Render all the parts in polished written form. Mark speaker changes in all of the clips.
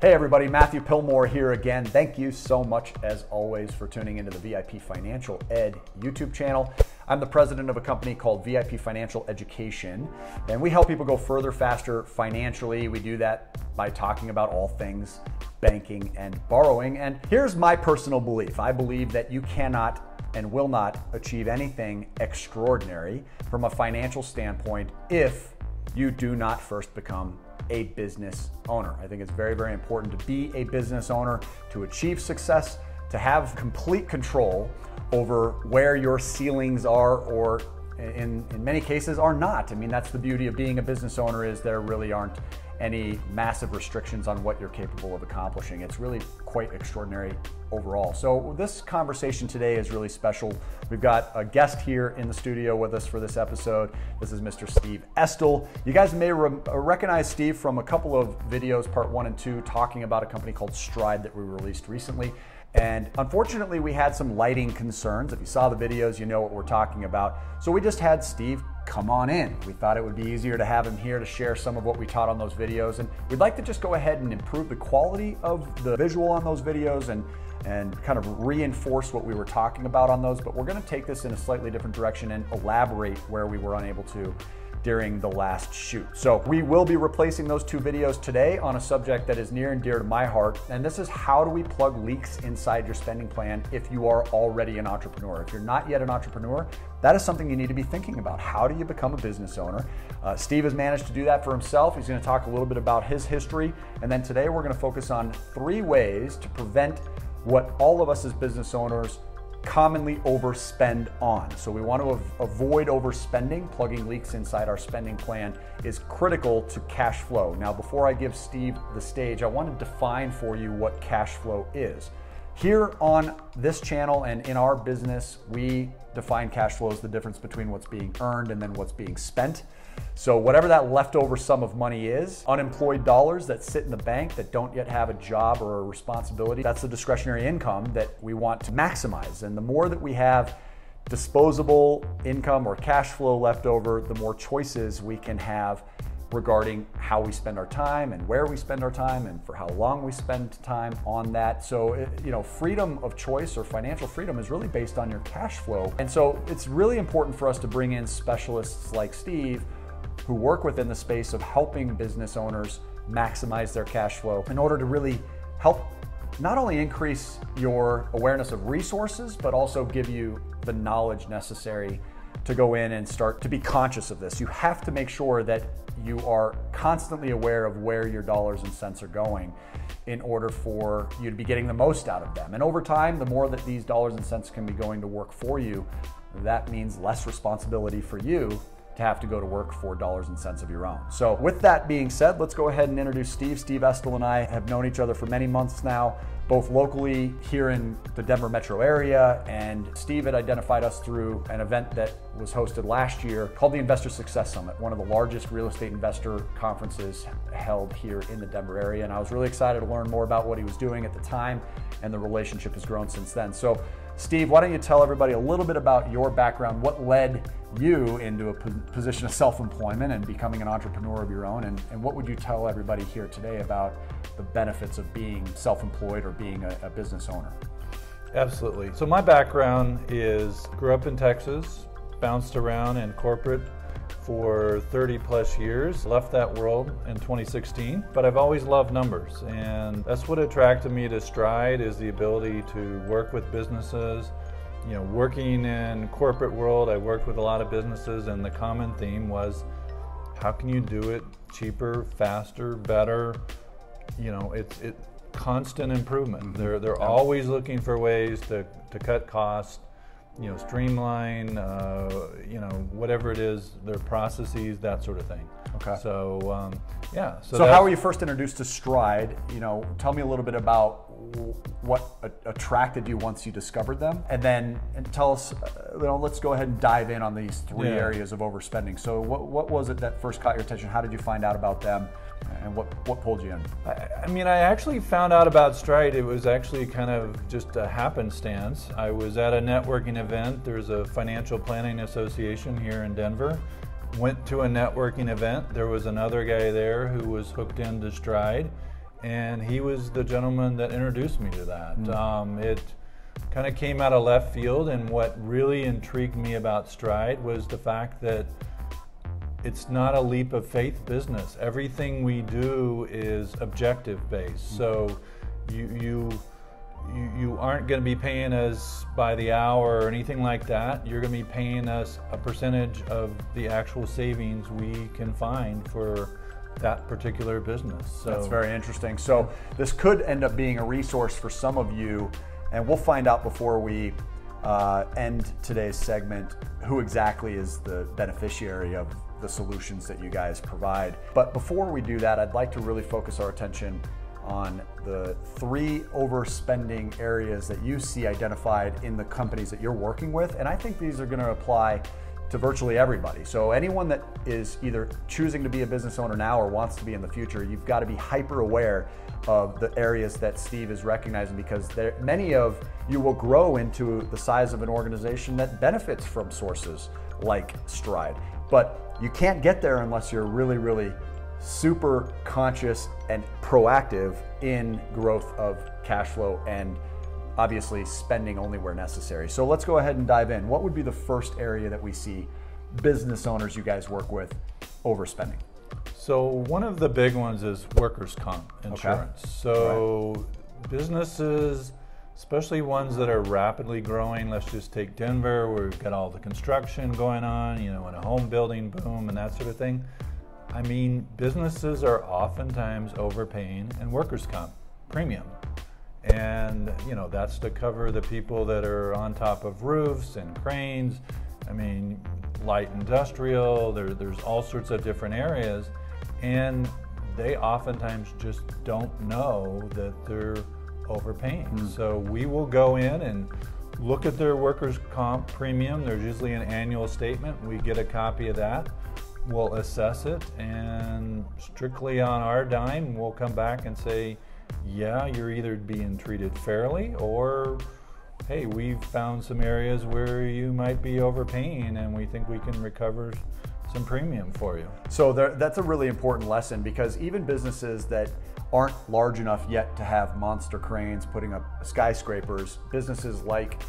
Speaker 1: Hey everybody, Matthew Pillmore here again. Thank you so much as always for tuning into the VIP Financial Ed YouTube channel. I'm the president of a company called VIP Financial Education, and we help people go further, faster financially. We do that by talking about all things banking and borrowing. And here's my personal belief. I believe that you cannot and will not achieve anything extraordinary from a financial standpoint if you do not first become a business owner. I think it's very, very important to be a business owner, to achieve success, to have complete control over where your ceilings are, or in many cases are not. I mean, that's the beauty of being a business owner, is there really aren't any massive restrictions on what you're capable of accomplishing. It's really quite extraordinary overall. So this conversation today is really special. We've got a guest here in the studio with us for this episode. This is Mr. Steve Estle. You guys may recognize Steve from a couple of videos, part 1 and 2, talking about a company called Stryde that we released recently. And unfortunately, we had some lighting concerns. If you saw the videos, you know what we're talking about. So we just had Steve come on in. We thought it would be easier to have him here to share some of what we taught on those videos. And we'd like to just go ahead and improve the quality of the visual on those videos and kind of reinforce what we were talking about on those. But we're going to take this in a slightly different direction and elaborate where we were unable to during the last shoot. So we will be replacing those 2 videos today on a subject that is near and dear to my heart, and this is how do we plug leaks inside your spending plan if you are already an entrepreneur. If you're not yet an entrepreneur, that is something you need to be thinking about. How do you become a business owner? Steve has managed to do that for himself. He's going to talk a little bit about his history, and then today we're going to focus on 3 ways to prevent what all of us as business owners commonly overspend on. So we want to avoid overspending. Plugging leaks inside our spending plan is critical to cash flow. Now, before I give Steve the stage, I want to define for you what cash flow is. Here on this channel and in our business, we define cash flow as the difference between what's being earned and then what's being spent. So whatever that leftover sum of money is, unemployed dollars that sit in the bank that don't yet have a job or a responsibility, that's the discretionary income that we want to maximize. And the more that we have disposable income or cash flow left over, the more choices we can have regarding how we spend our time and where we spend our time and for how long we spend time on that. So, freedom of choice or financial freedom is really based on your cash flow. And so it's really important for us to bring in specialists like Steve who work within the space of helping business owners maximize their cash flow in order to really help not only increase your awareness of resources, but also give you the knowledge necessary to go in and start to be conscious of this. You have to make sure that you are constantly aware of where your dollars and cents are going in order for you to be getting the most out of them. And over time, the more that these dollars and cents can be going to work for you, that means less responsibility for you to have to go to work for dollars and cents of your own. So with that being said, let's go ahead and introduce Steve. Steve Estle and I have known each other for many months now, both locally here in the Denver metro area, and Steve had identified us through an event that was hosted last year called the Investor Success Summit, one of the largest real estate investor conferences held here in the Denver area. And I was really excited to learn more about what he was doing at the time, and the relationship has grown since then. So Steve, why don't you tell everybody a little bit about your background, what led you into a position of self-employment and becoming an entrepreneur of your own, and what would you tell everybody here today about the benefits of being self-employed or being a business owner?
Speaker 2: Absolutely. So my background is, grew up in Texas, bounced around in corporate for 30 plus years, left that world in 2016, but I've always loved numbers, and that's what attracted me to Stryde, is the ability to work with businesses. Working in corporate world, I worked with a lot of businesses, and the common theme was, how can you do it cheaper, faster, better? It's constant improvement.
Speaker 1: Mm-hmm.
Speaker 2: They're always looking for ways to cut costs, streamline, whatever it is, their processes, that sort of thing.
Speaker 1: Okay.
Speaker 2: So, yeah.
Speaker 1: So how were you first introduced to Stryde? Tell me a little bit about what attracted you once you discovered them, and tell us, let's go ahead and dive in on these 3 areas of overspending. So what was it that first caught your attention? How did you find out about them? And what pulled you in?
Speaker 2: I actually found out about Stryde. It was actually kind of just a happenstance. I was at a networking event. There's a financial planning association here in Denver. Went to a networking event. There was another guy there who was hooked into Stryde, And he was the gentleman that introduced me to that. It kind of came out of left field, and what really intrigued me about Stryde was the fact that it's not a leap of faith business. Everything we do is objective based. So you aren't going to be paying us by the hour or anything like that. You're going to be paying us a percentage of the actual savings we can find for that particular business. So
Speaker 1: that's very interesting. So this could end up being a resource for some of you, and we'll find out before we end today's segment who exactly is the beneficiary of the solutions that you guys provide. But before we do that, I'd like to really focus our attention on the 3 overspending areas that you see identified in the companies that you're working with. And I think these are going to apply to virtually everybody. So anyone that is either choosing to be a business owner now or wants to be in the future, you've got to be hyper aware of the areas that Steve is recognizing, because many of you will grow into the size of an organization that benefits from sources like Stryde. But you can't get there unless you're really, really super conscious and proactive in growth of cash flow and obviously spending only where necessary. So let's go ahead and dive in. What would be the first area that we see business owners you guys work with overspending?
Speaker 2: So one of the big ones is workers' comp insurance. Okay. So businesses, especially ones that are rapidly growing, let's just take Denver, where we've got all the construction going on, and a home building boom and that sort of thing. I mean, businesses are oftentimes overpaying in workers' comp premium. And, that's to cover the people that are on top of roofs and cranes. I mean, light industrial, there's all sorts of different areas. And they oftentimes just don't know that they're overpaying. So we will go in and look at their workers' comp premium. There's usually an annual statement. We get a copy of that. We'll assess it, and strictly on our dime, we'll come back and say, yeah, you're either being treated fairly, or hey, we've found some areas where you might be overpaying and we think we can recover some premium for you. So
Speaker 1: that's a really important lesson, because even businesses that aren't large enough yet to have monster cranes putting up skyscrapers, businesses like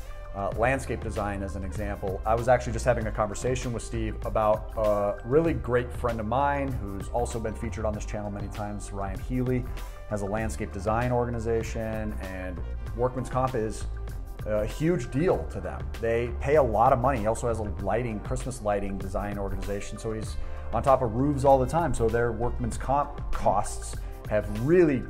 Speaker 1: landscape design as an example. I was actually just having a conversation with Steve about a really great friend of mine who's also been featured on this channel many times. Ryan Healy has a landscape design organization, and workman's comp is a huge deal to them. They pay a lot of money. He also has a Christmas lighting design organization, so he's on top of roofs all the time. So their workman's comp costs have really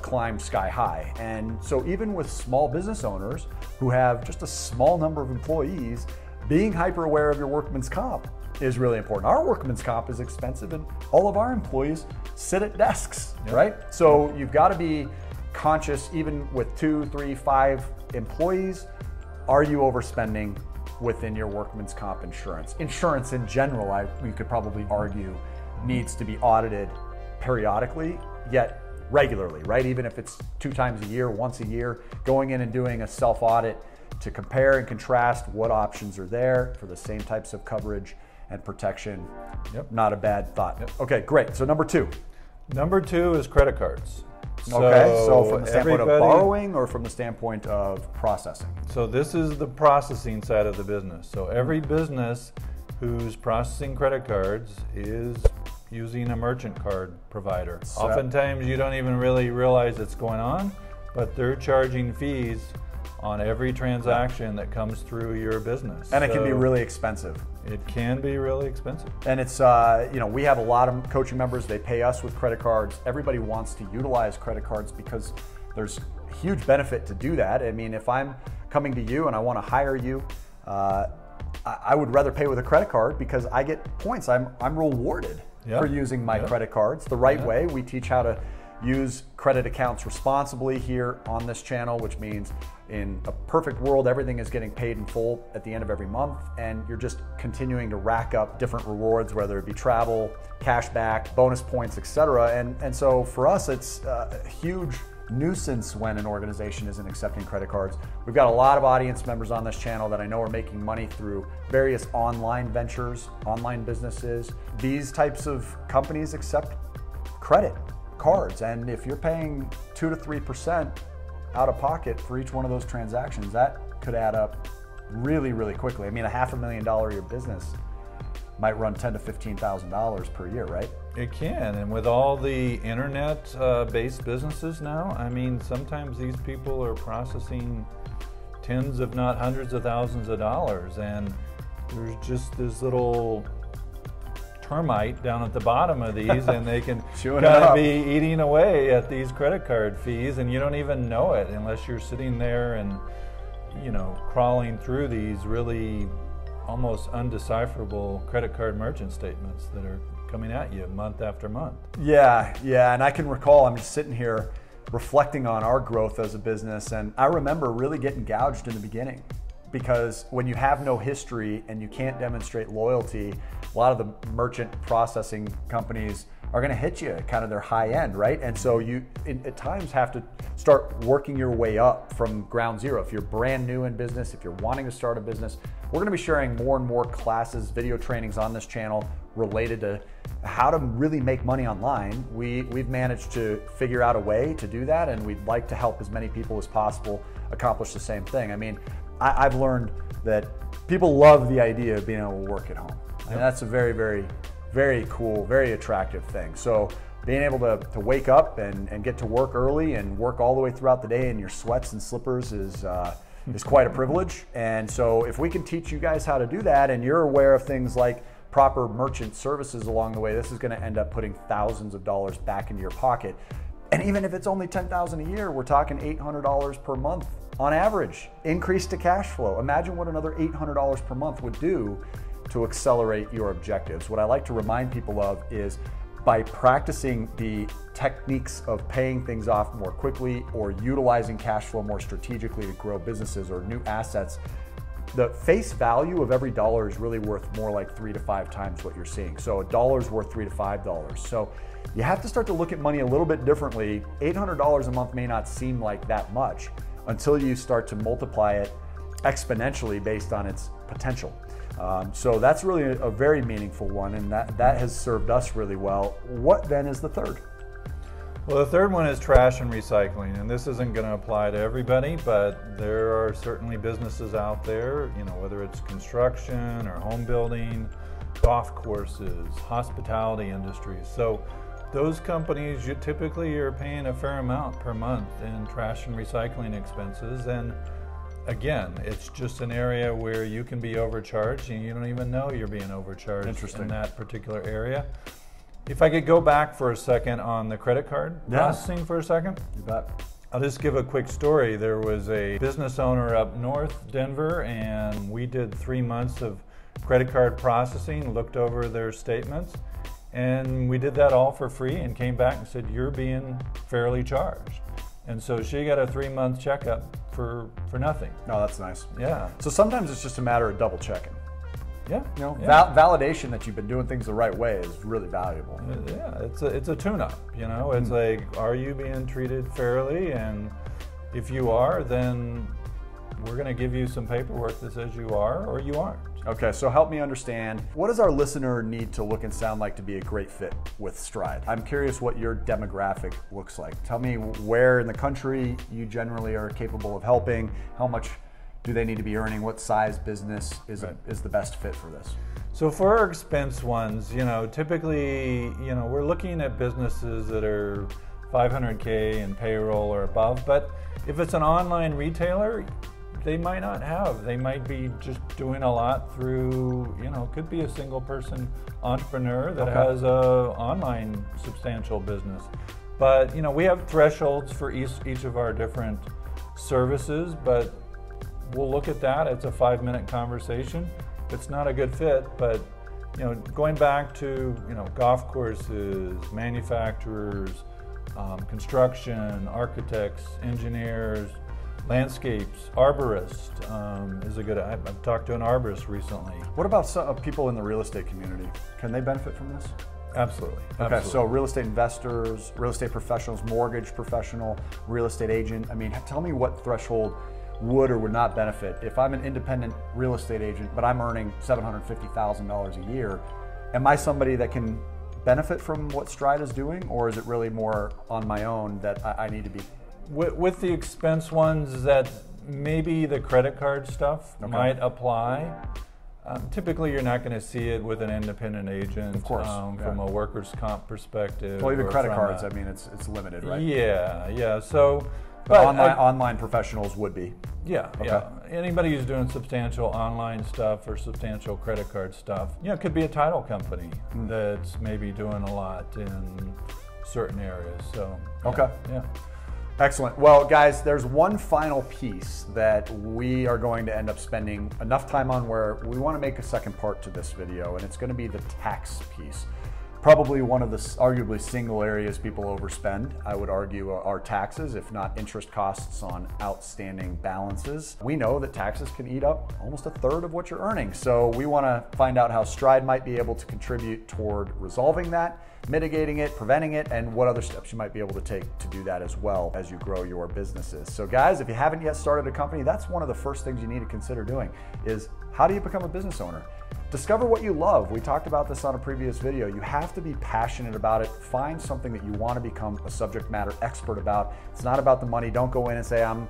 Speaker 1: climbed sky high. And so even with small business owners who have just a small number of employees, being hyper aware of your workman's comp is really important. Our workman's comp is expensive, and all of our employees sit at desks, right? So you've got to be conscious, even with 2, 3, 5 employees. Are you overspending within your workman's comp insurance? Insurance in general, we could probably argue, needs to be audited periodically, yet regularly, right? Even if it's 2 times a year, once a year, going in and doing a self-audit to compare and contrast what options are there for the same types of coverage and protection. Not a bad thought. Okay, great. So number 2.
Speaker 2: Number 2 is credit cards.
Speaker 1: Okay, so from the standpoint of borrowing or from the standpoint of processing?
Speaker 2: So this is the processing side of the business. So every business who's processing credit cards is using a merchant card provider. Oftentimes you don't even really realize it's going on, but they're charging fees on every transaction that comes through your business.
Speaker 1: And it can be really expensive.
Speaker 2: It can be really expensive.
Speaker 1: And it's, we have a lot of coaching members, they pay us with credit cards. Everybody wants to utilize credit cards because there's huge benefit to do that. I mean, if I'm coming to you and I want to hire you, I would rather pay with a credit card because I get points. I'm rewarded for using my credit cards the right way. We teach how to use credit accounts responsibly here on this channel, which means in a perfect world, everything is getting paid in full at the end of every month, and you're just continuing to rack up different rewards, whether it be travel, cash back, bonus points, etc. And so for us, it's a huge nuisance when an organization isn't accepting credit cards. We've got a lot of audience members on this channel that I know are making money through various online ventures, online businesses. These types of companies accept credit cards. And if you're paying 2 to 3% out of pocket for each one of those transactions, that could add up really, really quickly. I mean, a $500,000 a year business might run $10,000 to $15,000 per year, right?
Speaker 2: It can, and with all the internet-based businesses now, I mean, sometimes these people are processing tens, if not hundreds of thousands of dollars, and there's just this little termite down at the bottom of these, and they can kind of be eating away at these credit card fees, and you don't even know it unless you're sitting there and, you know, crawling through these really almost undecipherable credit card merchant statements that are coming at you month after month. Yeah,
Speaker 1: and I can recall, I'm just sitting here reflecting on our growth as a business, and I remember really getting gouged in the beginning, because when you have no history and you can't demonstrate loyalty, a lot of the merchant processing companies are going to hit you at kind of their high end, right? And so you at times have to start working your way up from ground zero. If you're brand new in business, if you're wanting to start a business, we're going to be sharing more and more classes, video trainings on this channel related to how to really make money online. We've managed to figure out a way to do that, and we'd like to help as many people as possible accomplish the same thing. I mean, I've learned that people love the idea of being able to work at home. And that's a very, very, very cool, very attractive thing. So being able to wake up and get to work early and work all the way throughout the day in your sweats and slippers is quite a privilege. And so if we can teach you guys how to do that, and you're aware of things like proper merchant services along the way, this is going to end up putting thousands of dollars back into your pocket. And even if it's only $10,000 a year, we're talking $800 per month on average. Increase to cash flow. Imagine what another $800 per month would do to accelerate your objectives. What I like to remind people of is, by practicing the techniques of paying things off more quickly or utilizing cash flow more strategically to grow businesses or new assets, the face value of every dollar is really worth more like 3 to 5 times what you're seeing. So a dollar is worth $3 to $5. So you have to start to look at money a little bit differently. $800 a month may not seem like that much until you start to multiply it exponentially based on its potential. So that's really a very meaningful one, and that has served us really well. What then is the third?
Speaker 2: Well, the third one is trash and recycling, and this isn't going to apply to everybody, but there are certainly businesses out there, you know, whether it's construction or home building, golf courses, hospitality industries. So those companies, you typically are paying a fair amount per month in trash and recycling expenses, and again, it's just an area where you can be overcharged and you don't even know you're being overcharged in that particular area. If I could go back for a second on the credit card processing for a second.
Speaker 1: You bet.
Speaker 2: I'll just give a quick story. There was a business owner up north, Denver, and we did 3 months of credit card processing, looked over their statements, and we did that all for free and came back and said, you're being fairly charged. And so she got a 3-month checkup for nothing.
Speaker 1: No, that's nice.
Speaker 2: Yeah.
Speaker 1: So sometimes it's just a matter of double checking.
Speaker 2: Yeah.
Speaker 1: You know, validation that you've been doing things the right way is really valuable.
Speaker 2: Yeah, it's a tune-up. You know, it's like, are you being treated fairly? And if you are, then we're going to give you some paperwork that says you are or you aren't.
Speaker 1: Okay, so help me understand, what does our listener need to look and sound like to be a great fit with Stryde? I'm curious what your demographic looks like. Tell me where in the country you generally are capable of helping, how much do they need to be earning, what size business is the best fit for this?
Speaker 2: So for our expense ones, you know, typically, you know, we're looking at businesses that are $500K in payroll or above, but if it's an online retailer, they might not have. They might be just doing a lot through, you know, could be a single person entrepreneur that has a online substantial business. But, you know, we have thresholds for each of our different services, but we'll look at that. It's a 5-minute conversation. It's not a good fit, but, you know, going back to, you know, golf courses, manufacturers, construction, architects, engineers, landscapes, arborist is a good. I've talked to an arborist recently.
Speaker 1: What about some people in the real estate community? Can they benefit from this?
Speaker 2: Absolutely.
Speaker 1: Okay, so real estate investors, real estate professionals, mortgage professional, real estate agent. I mean, tell me what threshold would or would not benefit. If I'm an independent real estate agent, but I'm earning $750,000 a year, am I somebody that can benefit from what Stryde is doing, or is it really more on my own that I need to be?
Speaker 2: With the expense ones, that maybe the credit card stuff might apply. Typically, you're not going to see it with an independent agent,
Speaker 1: of course,
Speaker 2: from a workers' comp perspective.
Speaker 1: Well, even credit cards, I mean, it's limited, right?
Speaker 2: Yeah. So,
Speaker 1: but online professionals would be.
Speaker 2: Yeah. Anybody who's doing substantial online stuff or substantial credit card stuff, it could be a title company that's maybe doing a lot in certain areas. So, yeah.
Speaker 1: Excellent. Well, guys, there's one final piece that we are going to end up spending enough time on where we want to make a second part to this video, and it's going to be the tax piece. Probably one of the arguably single areas people overspend, I would argue, are taxes, if not interest costs on outstanding balances. We know that taxes can eat up almost a third of what you're earning. So we want to find out how Stryde might be able to contribute toward resolving that, mitigating it, preventing it, and what other steps you might be able to take to do that as well as you grow your businesses. So guys, if you haven't yet started a company, that's one of the first things you need to consider doing is how do you become a business owner? Discover what you love. We talked about this on a previous video. You have to be passionate about it. Find something that you want to become a subject matter expert about. It's not about the money. Don't go in and say, I'm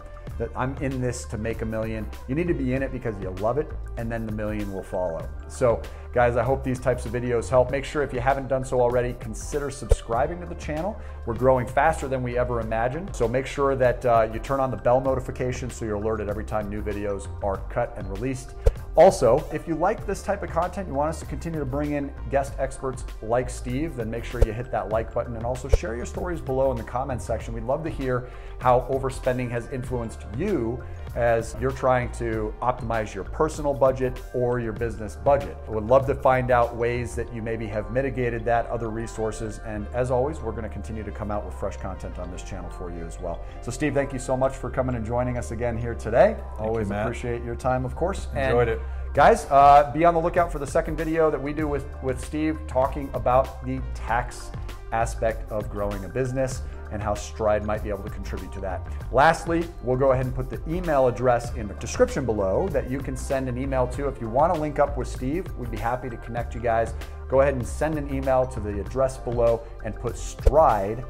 Speaker 1: in this to make $1 million. You need to be in it because you love it, and then the $1 million will follow. So guys, I hope these types of videos help. Make sure if you haven't done so already, consider subscribing to the channel. We're growing faster than we ever imagined. So make sure that you turn on the bell notification so you're alerted every time new videos are cut and released. Also, if you like this type of content, you want us to continue to bring in guest experts like Steve, then make sure you hit that like button and also share your stories below in the comments section. We'd love to hear how overspending has influenced you as you're trying to optimize your personal budget or your business budget. I would love to find out ways that you maybe have mitigated that, other resources, and as always, we're going to continue to come out with fresh content on this channel for you as well. So Steve, thank you so much for coming and joining us again here today. Always appreciate your time, of course.
Speaker 2: Enjoyed it.
Speaker 1: Guys, be on the lookout for the second video that we do with Steve talking about the tax aspect of growing a business and how Stryde might be able to contribute to that. Lastly, we'll go ahead and put the email address in the description below that you can send an email to. If you want to link up with Steve, we'd be happy to connect you guys. Go ahead and send an email to the address below and put Stryde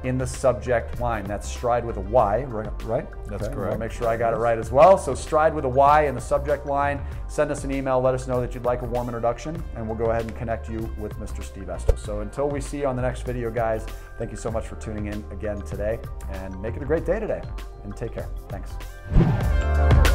Speaker 1: in the subject line. That's Stryde with a Y, right?
Speaker 2: That's correct.
Speaker 1: I'll make sure I got it right as well. So Stryde with a Y in the subject line. Send us an email. Let us know that you'd like a warm introduction, and we'll go ahead and connect you with Mr. Steve Estle. So until we see you on the next video, guys, thank you so much for tuning in again today, and make it a great day today, and take care. Thanks.